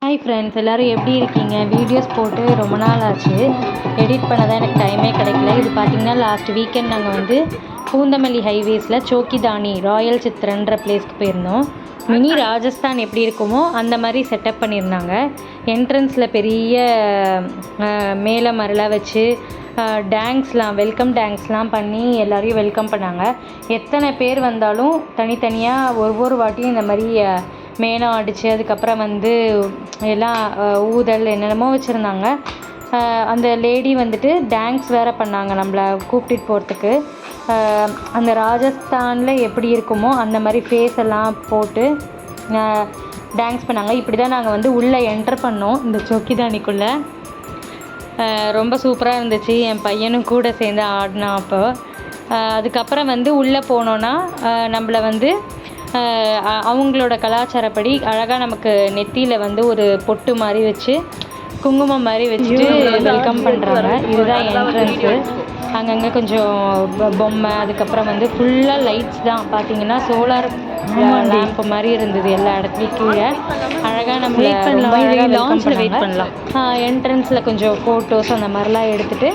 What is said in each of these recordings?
Hi friends, எல்லோரும் எப்படி இருக்கீங்க? வீடியோஸ் போட்டு ரொம்ப நாள் ஆச்சு. எடிட் பண்ண தான் எனக்கு டைமே கிடைக்கல. இது பார்த்திங்கன்னா லாஸ்ட் வீக்கெண்ட் நாங்கள் வந்து பூந்தமல்லி ஹைவேஸில் சோக்கிதானி ராயல் சித்ரன்ற பிளேஸ்க்கு போயிருந்தோம். மினி ராஜஸ்தான் எப்படி இருக்குமோ அந்த மாதிரி செட்டப் பண்ணியிருந்தாங்க. என்ட்ரன்ஸில் பெரிய மேலே மரலாம் வச்சு வெல்கம் டான்ஸ்லாம் பண்ணி எல்லோரையும் வெல்கம் பண்ணாங்க. எத்தனை பேர் வந்தாலும் தனித்தனியாக ஒவ்வொரு வாட்டியும் இந்த மாதிரி மேளம் அடித்து அதுக்கப்புறம் வந்து எல்லாம் ஊதல் என்னென்னமோ வச்சுருந்தாங்க. அந்த லேடி வந்துட்டு டான்ஸ் வேறு பண்ணாங்க நம்மளை கூப்பிட்டுட்டு போகிறதுக்கு. அந்த ராஜஸ்தானில் எப்படி இருக்குமோ அந்த மாதிரி ஃபேஸ் எல்லாம் போட்டு டான்ஸ் பண்ணாங்க. இப்படி தான் நாங்கள் வந்து உள்ளே என்டர் பண்ணோம் இந்த சோக்கிதானிக்குள்ளே. ரொம்ப சூப்பராக இருந்துச்சு. என் பையனும் கூட சேர்ந்து ஆடினான். அப்போ அதுக்கப்புறம் வந்து உள்ளே போனோன்னா நம்மளை வந்து அவங்களோட கலாச்சாரப்படி அழகாக நமக்கு நெத்தியில் வந்து ஒரு பொட்டு மாதிரி வச்சு குங்குமம் மாதிரி வச்சுட்டு வெல்கம் பண்ணுறாங்க. இதுதான் என்ட்ரன்ஸு. அங்கங்கே கொஞ்சம் பொம்மை, அதுக்கப்புறம் வந்து ஃபுல்லாக லைட்ஸ் தான். பார்த்திங்கன்னா சோலார் லேம்ப் மாதிரி இருந்தது எல்லா இடத்துலையும். கீழே அழகாக நம்ம வெயிட் பண்ணலாம். என்ட்ரன்ஸில் கொஞ்சம் ஃபோட்டோஸ் அந்த மாதிரிலாம் எடுத்துகிட்டு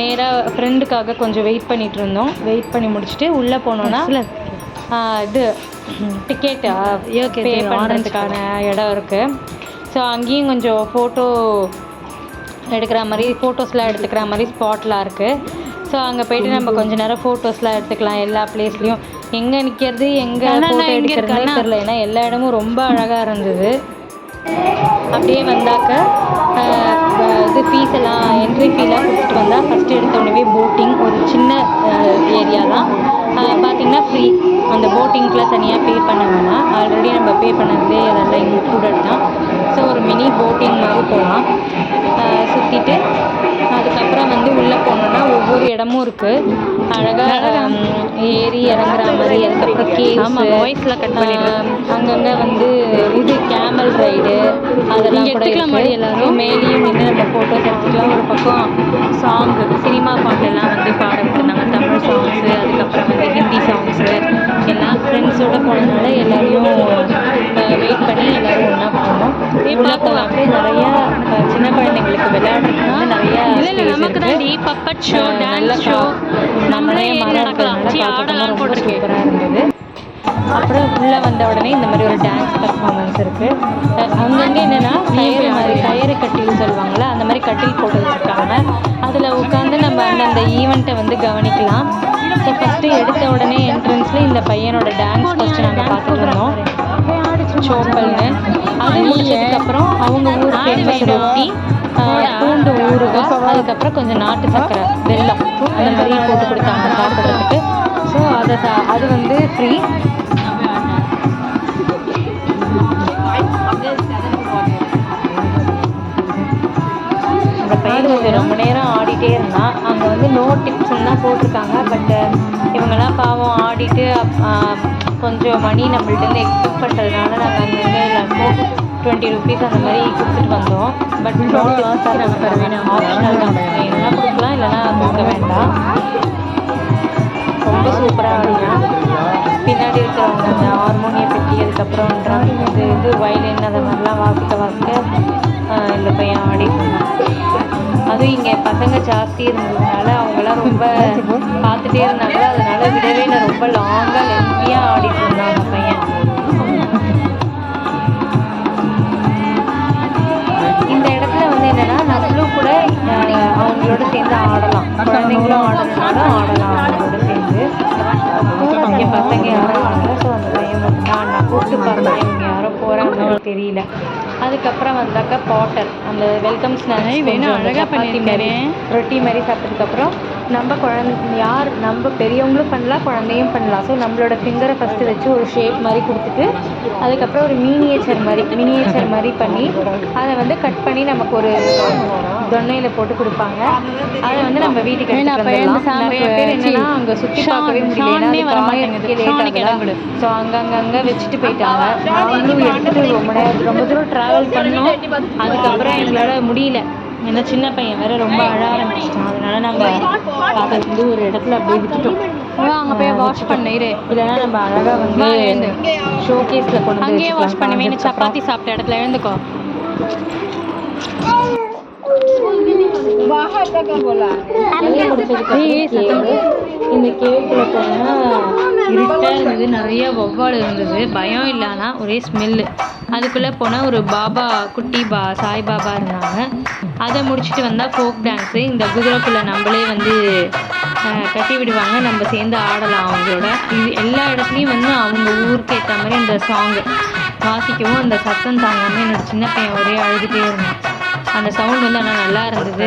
நேராக ஃப்ரெண்டுக்காக கொஞ்சம் வெயிட் பண்ணிகிட்டு இருந்தோம். வெயிட் பண்ணி முடிச்சுட்டு உள்ளே போனோன்னா இது டிக்கெட்டு பே பண்ணுறதுக்கான இடம் இருக்குது. ஸோ அங்கேயும் கொஞ்சம் ஃபோட்டோ எடுக்கிற மாதிரி ஃபோட்டோஸ்லாம் எடுத்துக்கிற மாதிரி ஸ்பாட்லாம் இருக்குது. ஸோ அங்கே போய்ட்டு நம்ம கொஞ்சம் நேரம் ஃபோட்டோஸ்லாம் எடுத்துக்கலாம். எல்லா பிளேஸ்லேயும் எங்கே நிற்கிறது எங்கே ஃபோட்டோ எடுக்கிறதுனே தெரில. ஏன்னா எல்லா இடமும் ரொம்ப அழகாக இருந்தது. அப்படியே வந்தாக்க இது ஃபீஸ் எல்லாம் என்ட்ரி ஃபீலாம் கொடுத்துட்டு வந்தால் ஃபஸ்ட்டு எடுத்தோடனே போட்டிங் ஒரு சின்ன ஏரியா தான். பார்த்திங்கன்னா ஃப்ரீ. அந்த போட்டிங்க்கெலாம் தனியாக பே பண்ண வேணாம். ஆல்ரெடி நம்ம பே பண்ணது அதெல்லாம் இன்க்ளூடட் தான். ஸோ ஒரு மினி போட்டிங் மாதிரி போகலாம். சுற்றிட்டு அதுக்கப்புறம் வந்து உள்ளே போனோன்னா ஒவ்வொரு இடமும் இருக்குது. அழகாக ஏறி இறங்குற மாதிரி. அதுக்கப்புறம் கேவ்ஸ் வாய்ஸ்லாம் கட் பண்ணிடுறோம். அங்கங்கே வந்து இது கேமல் ரைடு அதெல்லாம் கூட இருக்குது. எல்லோரும் மேலேயும் வந்து நம்ம ஃபோட்டோஸ் எடுத்துக்கலாம். ஒரு பக்கம் சாங்கு சினிமா பாட்டெல்லாம் வந்து பாட விட்டுருந்தாங்க. தமிழ் சாங்ஸு, அதுக்கப்புறம் வந்து ஹிந்தி சாங்ஸு எல்லாம் ஃப்ரெண்ட்ஸோடு போனதுனால எல்லோரையும் வெயிட் பண்ணி எல்லோரும் ஒன்றா போனோம். உள்ளே போவாங்க. நிறையா சின்ன குழந்தைங்களுக்கு விளையாடுறதுக்கு வந்து நிறையா நமக்கு தான் பப்பட் ஷோ, டான்ஸ் ஷோ, நம்மளே நடக்கலாம். ஆடலாம் போட்டு சூப்பராக இருந்தது. அப்புறம் உள்ளே வந்த உடனே இந்த மாதிரி ஒரு டான்ஸ் பர்ஃபார்மன்ஸ் இருக்குது. அங்கங்கே என்னென்னா கயிறு கட்டில் சொல்லுவாங்கள்ல, அந்த மாதிரி கட்டில் போட்டு வச்சுருக்காங்க. அதில் உட்காந்து நம்ம அந்தந்த ஈவெண்ட்டை வந்து கவனிக்கலாம். ஸோ ஃபஸ்ட்டு எடுத்த உடனே என்ட்ரன்ஸில் இந்த பையனோட டான்ஸ் ஃபஸ்ட்டு நாங்கள் பார்த்துருந்தோம், சோப்பல்னு. அது முடிச்சதுக்கப்புறம் அவங்க ஊர் ஃபேமஸ் ரொட்டி, பூண்டு ஊறுகாய், அதுக்கப்புறம் கொஞ்சம் நாட்டு சக்கரை, வெல்லம் அந்த மாதிரி போட்டு கொடுத்தாங்க சாப்பிட்றதுக்கு. ஸோ அது வந்து ஃப்ரீ. அந்த பையன் கொஞ்சம் ரொம்ப நேரம் ஆடிட்டே இருந்தான். அங்கே வந்து நோ டிப்ஸ்ன்னு தான் போட்டிருக்காங்க. பட் இவங்கெல்லாம் பாவம் ஆடிட்டு கொஞ்சம் மணி நம்மள்ட்ட எக்ஸ்பெக்ட் பண்ணுறதுனால நாங்கள் அங்கங்கே எல்லாருக்கும் 20 rupees அந்த மாதிரி கொடுத்துட்டு வந்தோம். பட் நோ டிப்ஸ் தான் நாங்கள் தருவேன், ஆப்ஷனல் தான். வேணும்னா கொடுக்கலாம், இல்லைனா கொடுக்க வேண்டாம். ரொம்ப சூப்பராக ஆடினா. பின்னாடி இருக்கிறவங்க அந்த ஹார்மோனிய பெட்டி, அதுக்கப்புறம் இது வயலின் அதை மாதிரிலாம் வாசிக்க இந்த பையன் ஆடிட்டுருந்தான். அதுவும் இங்கே பசங்க ஜாஸ்தி இருந்ததுனால அவங்களாம் ரொம்ப பார்த்துட்டே இருந்தாங்க. அதனால விடவே இல்லை, ரொம்ப லாங்காக லென்த்தியாக ஆடிட்டு இருந்தான் அந்த பையன். இந்த இடத்துல வந்து என்னென்னா நம்மளும் கூட அவங்களோட சேர்ந்து ஆடலாம். குழந்தைங்களும் ஆடணுன்னாலும் ஆடலாம் அவங்களோட சேர்ந்து. இங்கே பசங்க யாரும் ஆடல. ஸோ அந்த பையன் நான் கூப்பிட்டு பார்த்தேன், இவங்க யாரும் போகிறாங்கன்னு தெரியல. அதுக்கப்புறம் வந்தாக்கா பாட்டர் அந்த வெல்கம் ஸ்நாக்ஸ் வேணும் அழகாக பண்ணி மாதிரி ரொட்டி மாதிரி சாப்பிட்டதுக்கப்புறம் நம்ம பெரியவங்களும் பண்ணலாம், குழந்தையும் பண்ணலாம். ஸோ நம்மளோட ஃபிங்கரை ஃபஸ்ட்டு வச்சு ஒரு ஷேப் மாதிரி கொடுத்துட்டு அதுக்கப்புறம் ஒரு மினியேச்சர் மாதிரி பண்ணி அதை வந்து கட் பண்ணி நமக்கு ஒரு தொன்னையில் போட்டு கொடுப்பாங்க. அதை வந்து நம்ம வீட்டுக்கு நிறைய பேர் என்னன்னா அங்கே சுற்றி பார்க்கவே முடியல, ஸோ அங்கங்கே வச்சுட்டு போயிட்டாங்க. நாங்களும் எடுத்துகிட்டு ரொம்ப தூரம் ட்ராவல் பண்ணோம். அதுக்கப்புறம் எங்களால் முடியல, ஏன்னா சின்ன பையன் வேறு ரொம்ப அழ ஆரம்பிச்சிட்டான். அதனால நாங்கள் அதை வந்து ஒரு இடத்துல அப்படியே விட்டுட்டோம். அங்கே போய் வாஷ் பண்ணிடு, இல்லைன்னா நம்ம அழகாக வந்து ஷோகேஸில் கொண்டு அங்கேயே வாஷ் பண்ணுவேன். சப்பாத்தி சாப்பிட்ட இடத்துல எழுந்துக்கோ. இந்த கேவுக்குள்ள போனா இருட்டா இருந்தது, நிறைய வௌவால் இருந்தது, பயம் இல்லைனா ஒரே ஸ்மெல்லு. அதுக்குள்ளே போனால் ஒரு பாபா குட்டி சாய்பாபா இருந்தாங்க. அதை முடிச்சுட்டு வந்தால் ஃபோக் டான்ஸு. இந்த குதிரைக்குள்ளே நம்மளே வந்து கட்டி விடுவாங்க, நம்ம சேர்ந்து ஆடலாம் அவங்களோட. இது எல்லா இடத்துலையும் வந்து அவங்க ஊருக்கு ஏற்ற மாதிரி அந்த சாங்கு வாசிக்கவும் அந்த சத்தம் தாங்காமல் என்னோடய சின்ன பையன் ஒரே அழுதுகிட்டே இருந்தான். அந்த சவுண்ட் வந்து ஆனால் நல்லா இருந்தது.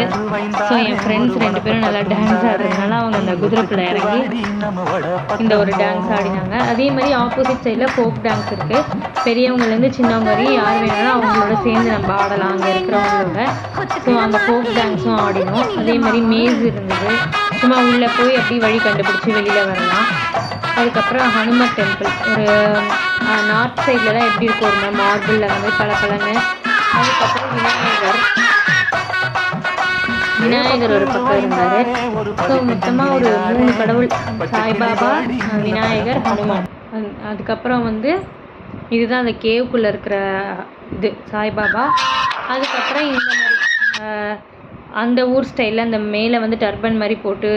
ஸோ என் ஃப்ரெண்ட்ஸ் 2 பேரும் நல்லா டான்ஸ் ஆடுறதுனால அவங்க அந்த குதிரைக்குள்ளே இறங்கி இந்த ஒரு டான்ஸ் ஆடினாங்க. அதே மாதிரி ஆப்போசிட் சைடில் ஃபோக் டான்ஸ் இருக்குது. பெரியவங்கலேருந்து சின்னவங்க வரையும் யார் வேணாலும் அவங்களோட சேர்ந்து நம்ம ஆடலாம் அங்கே இருக்கிறவங்களோட. ஸோ அந்த ஃபோக் டான்ஸும் ஆடினோம். அதே மாதிரி மேஸ் இருந்தது, சும்மா உள்ளே போய் அப்படி வழி கண்டுபிடிச்சி வெளியில் வரலாம். அதுக்கப்புறம் ஹனுமத் டெம்பிள், ஒரு நார்த் சைடில் தான் எப்படி இருக்கும், ஒரு மாதிரி மார்பிளில் வந்து பளபளன்னு. அதுக்கப்புறம் விநாயகர் ஒரு பக்கம் இருந்தார். ஸோ மொத்தமாக ஒரு 3 கடவுள், சாய்பாபா, விநாயகர், ஹனுமான். அதுக்கப்புறம் வந்து இதுதான் அந்த கேவுக்குள்ளே இருக்கிற இது சாய்பாபா. அதுக்கப்புறம் இந்த மாதிரி அந்த ஊர் ஸ்டைலில் அந்த மேலே வந்து டர்பன் மாதிரி போட்டு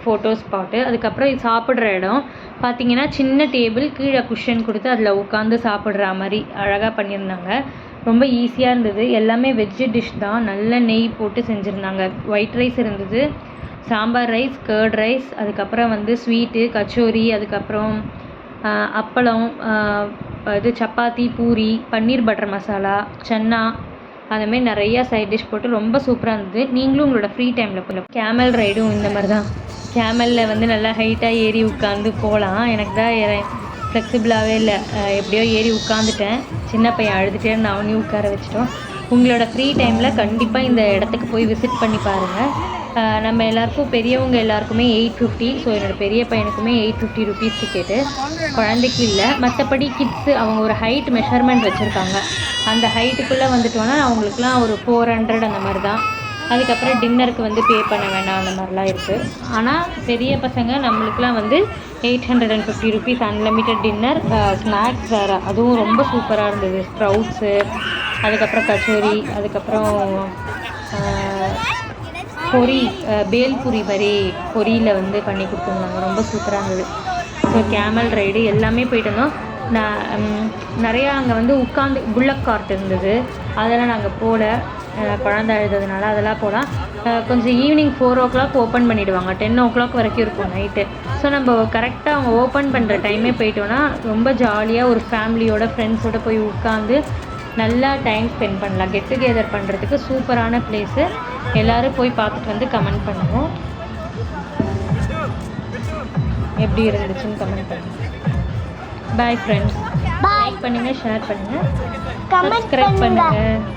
ஃபோட்டோ ஸ்பாட்டு. அதுக்கப்புறம் இது சாப்பிட்ற இடம் பார்த்திங்கன்னா சின்ன டேபிள், கீழே குஷன் கொடுத்து அதில் உட்காந்து சாப்பிட்ற மாதிரி அழகாக பண்ணியிருந்தாங்க. ரொம்ப ஈஸியாக இருந்தது. எல்லாமே வெஜ்ஜு டிஷ் தான், நல்ல நெய் போட்டு செஞ்சுருந்தாங்க. ஒயிட் ரைஸ் இருந்தது, சாம்பார் ரைஸ், கர்ட் ரைஸ், அதுக்கப்புறம் வந்து ஸ்வீட்டு, கச்சோரி, அதுக்கப்புறம் அப்பளம், இது சப்பாத்தி, பூரி, பன்னீர் பட்டர் மசாலா, சன்னா, அந்தமாரி நிறையா சைட் டிஷ் போட்டு ரொம்ப சூப்பராக இருந்தது. நீங்களும் உங்களோட ஃப்ரீ டைமில் போகலாம். கேமல் ரைடும் இந்த மாதிரி தான். கேமலில் வந்து நல்லா ஹைட்டாக ஏறி உட்காந்து போகலாம். எனக்கு தான் ஃப்ளெக்சிபிளாகவே இல்லை, எப்படியோ ஏறி உட்காந்துட்டேன். சின்ன பையன் அழுதுகிட்டே நான் அவனையும் உட்கார வச்சிட்டோம். உங்களோட ஃப்ரீ டைமில் கண்டிப்பாக இந்த இடத்துக்கு போய் விசிட் பண்ணி பாருங்கள். நம்ம எல்லாருக்கும், பெரியவங்க எல்லாருக்குமே 850. ஸோ என்னோடய பெரிய பையனுக்குமே 850 ருபீஸ் டிக்கெட்டு, குழந்தைக்கு இல்லை. மற்றபடி கிட்ஸு அவங்க ஒரு ஹைட் மெஷர்மெண்ட் வச்சுருக்காங்க, அந்த ஹைட்டுக்குள்ளே வந்துட்டோன்னா அவங்களுக்குலாம் ஒரு 400 அந்த மாதிரி தான். அதுக்கப்புறம் டின்னருக்கு வந்து பே பண்ண வேணாம், அந்த மாதிரிலாம் இருக்குது. ஆனால் பெரிய பசங்க நம்மளுக்குலாம் வந்து 850 ருபீஸ் அன்லிமிட்டட் டின்னர், ஸ்நாக்ஸ் வேறு, அதுவும் ரொம்ப சூப்பராக இருந்தது. ஸ்ப்ரவுட்ஸு, அதுக்கப்புறம் கச்சோரி, அதுக்கப்புறம் பொரி, பேல்பூரி மாதிரி பொரியில் வந்து பண்ணி கொடுத்துருந்தாங்க, ரொம்ப சூப்பராக இருந்தது. ஸோ கேமல் ரைடு எல்லாமே போயிட்டு இருந்தோம். நிறையா அங்கே வந்து உட்காந்து புல்லக் கார்ட் இருந்தது, அதெல்லாம் நாங்கள் போகல, குழந்தை அழுதுனால அதெல்லாம் போகலாம். கொஞ்சம் ஈவினிங் 4 o'clock ஓப்பன் பண்ணிவிடுவாங்க, 10 o'clock வரைக்கும் இருக்கும் நைட்டு. ஸோ நம்ம கரெக்டாக அவங்க ஓப்பன் பண்ணுற டைமே போயிட்டோன்னா ரொம்ப ஜாலியாக ஒரு ஃபேமிலியோட, ஃப்ரெண்ட்ஸோடு போய் உட்காந்து நல்லா டைம் ஸ்பெண்ட் பண்ணலாம். கெட் டுகெதர் பண்ணுறதுக்கு சூப்பரான பிளேஸு. எல்லோரும் போய் பார்த்துட்டு வந்து கமெண்ட் பண்ணுவோம், எப்படி இருந்துச்சுன்னு கமெண்ட் பண்ணுங்கள். பாய் ஃப்ரெண்ட்ஸ், லைக் பண்ணுங்கள், ஷேர் பண்ணுங்கள், சப்ஸ்கிரைப் பண்ணுங்கள்.